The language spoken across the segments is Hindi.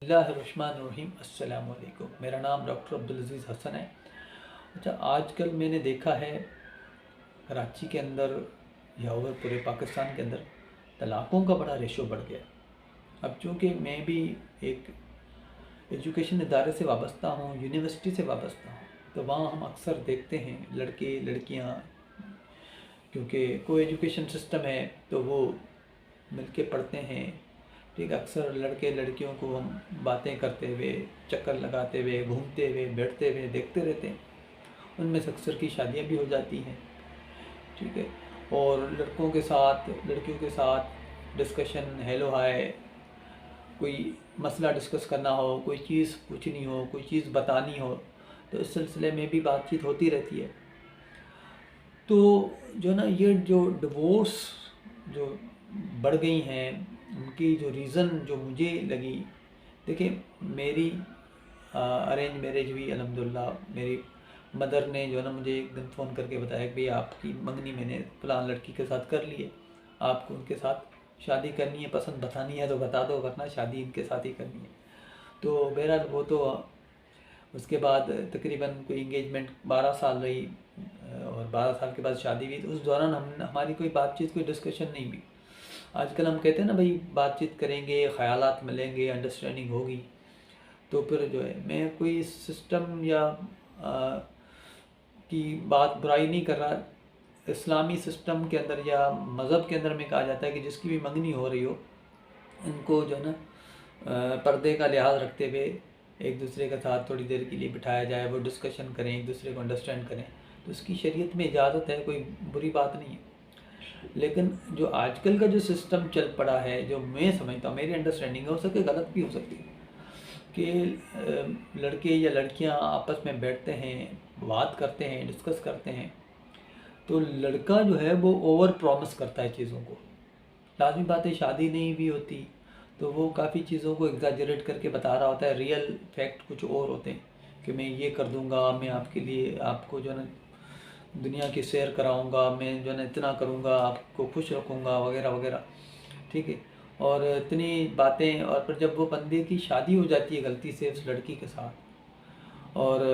बिस्मिल्लाहिर्रहमानिर्रहीम। अस्सलाम वालेकुम। मेरा नाम डॉक्टर अब्दुल अज़ीज़ हसन है। अच्छा, आजकल मैंने देखा है कराची के अंदर या और पूरे पाकिस्तान के अंदर तलाक़ों का बड़ा रेशो बढ़ गया है। अब चूँकि मैं भी एक एजुकेशन इदारे से वाबस्ता हूँ, यूनिवर्सिटी से वाबस्ता हूँ, तो वहाँ हम अक्सर देखते हैं लड़के लड़कियाँ, क्योंकि कोई एजुकेशन सिस्टम है तो वो मिलके पढ़ते हैं। ठीक, अक्सर लड़के लड़कियों को हम बातें करते हुए, चक्कर लगाते हुए, घूमते हुए, बैठते हुए देखते रहते हैं। उनमें से अक्सर की शादियां भी हो जाती हैं। ठीक है, और लड़कों के साथ लड़कियों के साथ डिस्कशन, हेलो हाय, कोई मसला डिस्कस करना हो, कोई चीज़ पूछनी हो, कोई चीज़ बतानी हो, तो इस सिलसिले में भी बातचीत होती रहती है। तो जो ना ये जो डिवोर्स जो बढ़ गई हैं, उनकी जो रीज़न जो मुझे लगी, देखिए मेरी अरेंज मैरिज हुई अल्हम्दुलिल्लाह। मेरी मदर ने जो है ना मुझे एक दिन फ़ोन करके बताया कि भाई आपकी मंगनी मैंने फ़लाँ लड़की के साथ कर ली है, आपको उनके साथ शादी करनी है, पसंद बतानी है तो बता दो, वरना शादी इनके साथ ही करनी है। तो बहरहाल वो तो उसके बाद तकरीबन कोई इंगेजमेंट 12 साल रही, और 12 साल के बाद शादी हुई। तो उस दौरान हमारी कोई बातचीत, कोई डिस्कशन नहीं हुई। आजकल हम कहते हैं ना भाई बातचीत करेंगे, ख़यालात मिलेंगे, अंडरस्टैंडिंग होगी। तो फिर जो है मैं कोई सिस्टम या की बात बुराई नहीं कर रहा। इस्लामी सिस्टम के अंदर या मज़हब के अंदर में कहा जाता है कि जिसकी भी मंगनी हो रही हो, इनको जो है ना पर्दे का लिहाज रखते हुए एक दूसरे के साथ थोड़ी देर के लिए बिठाया जाए, वो डिस्कशन करें, एक दूसरे को अंडरस्टैंड करें। तो उसकी शरीयत में इजाज़त है, कोई बुरी बात नहीं है। लेकिन जो आजकल का जो सिस्टम चल पड़ा है, जो मैं समझता हूँ, मेरी अंडरस्टैंडिंग हो सके, गलत भी हो सकती है, कि लड़के या लड़कियाँ आपस में बैठते हैं, बात करते हैं, डिस्कस करते हैं, तो लड़का जो है वो ओवर प्रॉमिस करता है चीज़ों को। लाज़मी बात है, शादी नहीं भी होती तो वो काफ़ी चीज़ों को एग्जैजरेट करके बता रहा होता है, रियल फैक्ट कुछ और होते हैं कि मैं ये कर दूंगा, मैं आपके लिए, आपको जो है ना दुनिया की सैर कराऊंगा, मैं जो है ना इतना करूंगा, आपको खुश रखूंगा, वगैरह वगैरह। ठीक है, और इतनी बातें। और फिर जब वो बंदे की शादी हो जाती है गलती से उस लड़की के साथ, और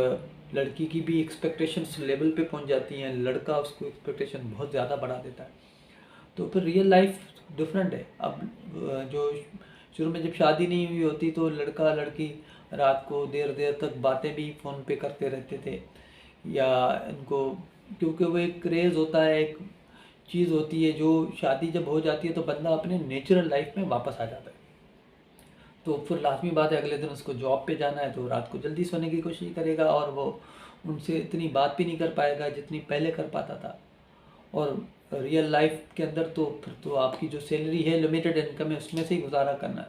लड़की की भी एक्सपेक्टेशंस लेवल पे पहुंच जाती हैं, लड़का उसको एक्सपेक्टेशन बहुत ज़्यादा बढ़ा देता है, तो फिर रियल लाइफ डिफरेंट है। अब जो शुरू में जब शादी नहीं हुई होती तो लड़का लड़की रात को देर देर तक बातें भी फ़ोन पे करते रहते थे, या इनको, क्योंकि वो एक क्रेज़ होता है, एक चीज़ होती है। जो शादी जब हो जाती है तो बंदा अपने नेचुरल लाइफ में वापस आ जाता है। तो फिर लाजमी बात है, अगले दिन उसको जॉब पे जाना है तो रात को जल्दी सोने की कोशिश करेगा, और वो उनसे इतनी बात भी नहीं कर पाएगा जितनी पहले कर पाता था। और रियल लाइफ के अंदर तो फिर तो आपकी जो सैलरी है, लिमिटेड इनकम है, उसमें से ही गुजारा करना है।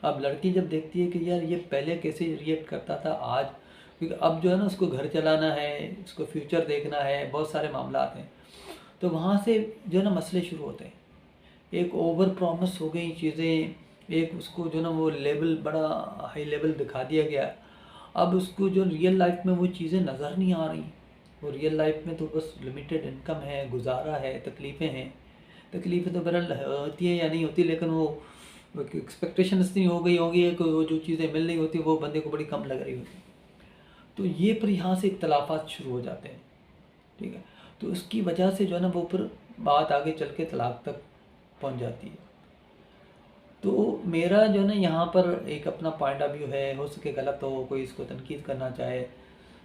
अब लड़की जब देखती है कि यार ये पहले कैसे रिएक्ट करता था आज, क्योंकि अब जो है ना उसको घर चलाना है, उसको फ्यूचर देखना है, बहुत सारे मामला हैं, तो वहाँ से जो है ना मसले शुरू होते हैं। एक ओवर प्रॉमिस हो गई चीज़ें, एक उसको जो ना वो लेवल बड़ा हाई लेवल दिखा दिया गया। अब उसको जो रियल लाइफ में वो चीज़ें नज़र नहीं आ रही। वो रियल लाइफ में तो बस लिमिटेड इनकम है, गुजारा है, तकलीफ़ें हैं। तकलीफ़ें तो बहरहाल होती है या नहीं होती, लेकिन वो एक्सपेक्टेशन इतनी हो गई होगी कि वो जो चीज़ें मिल रही होती वो बंदे को बड़ी कम लग रही होती। तो ये फिर यहाँ से इख्तलाफात शुरू हो जाते हैं। ठीक है, तो उसकी वजह से जो है ना वो फिर बात आगे चल के तलाक तक पहुँच जाती है। तो मेरा जो है ना यहाँ पर एक अपना पॉइंट ऑफ व्यू है, हो सके गलत हो, कोई इसको तनकीद करना चाहे,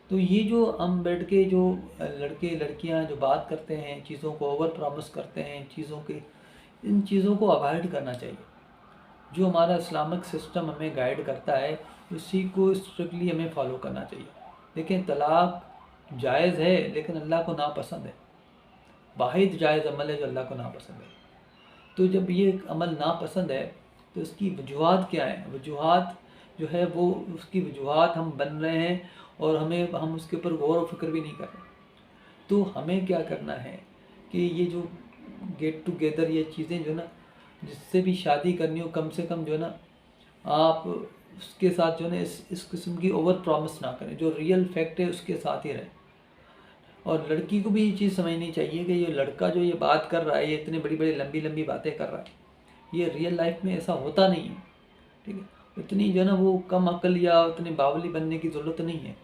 तो ये जो हम बैठ के जो लड़के लड़कियाँ जो बात करते हैं, चीज़ों को ओवर प्रॉमिस करते हैं, चीज़ों के, इन चीज़ों को अवॉइड करना चाहिए। जो हमारा इस्लामिक सिस्टम हमें गाइड करता है, उसी को स्ट्रिक्टली हमें फॉलो करना चाहिए। देखें, तलाक जायज़ है लेकिन अल्लाह को नापसंद है। वाहिद जायज़ अमल है जो अल्लाह को नापसंद है। तो जब ये अमल नापसंद है तो उसकी वजूहात क्या है? वजूहात जो है वो, उसकी वजूहात हम बन रहे हैं और हम उसके ऊपर गौर व फिक्र भी नहीं कर रहे। तो हमें क्या करना है कि ये जो गेट टुगेदर, ये चीज़ें जो ना, जिससे भी शादी करनी हो, कम से कम जो है ना आप उसके साथ जो है ना इस किस्म की ओवर प्रॉमिस ना करें। जो रियल फैक्ट है उसके साथ ही रहें। और लड़की को भी ये चीज़ समझनी चाहिए कि ये लड़का जो ये बात कर रहा है, ये इतनी बड़ी बड़ी लंबी लंबी बातें कर रहा है, ये रियल लाइफ में ऐसा होता नहीं है। ठीक है, इतनी जो है ना वो कम अकल या उतनी बावली बनने की ज़रूरत नहीं है।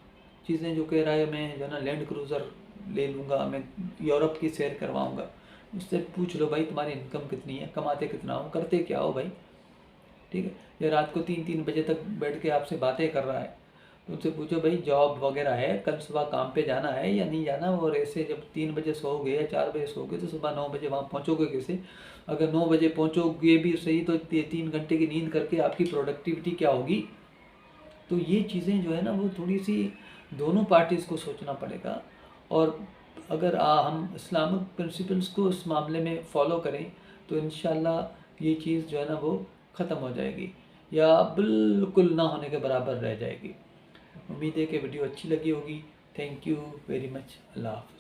चीज़ें जो कह रहा है मैं जो है ना लैंड क्रूज़र ले लूँगा, मैं यूरोप की सैर करवाऊँगा, उससे पूछ लो भाई तुम्हारी इनकम कितनी है, कमाते कितना हो, करते क्या हो भाई। ठीक है, ये रात को 3-3 बजे तक बैठ के आपसे बातें कर रहा है, तो उनसे पूछो भाई जॉब वगैरह है, कल सुबह काम पे जाना है या नहीं जाना। और ऐसे जब 3 बजे सोओगे या 4 बजे सोओगे तो सुबह 9 बजे वहाँ पहुँचोगे कैसे। अगर 9 बजे पहुँचोगे भी सही तो 3 घंटे की नींद करके आपकी प्रोडक्टिविटी क्या होगी। तो ये चीज़ें जो है ना वो थोड़ी सी दोनों पार्टीज़ को सोचना पड़ेगा। और अगर हम इस्लामिक प्रिंसिपल्स को इस मामले में फॉलो करें तो इंशाल्लाह ये चीज़ जो है ना वो ख़त्म हो जाएगी या बिल्कुल ना होने के बराबर रह जाएगी। उम्मीद है कि वीडियो अच्छी लगी होगी। Thank you very much. Allah हाफ़िज़।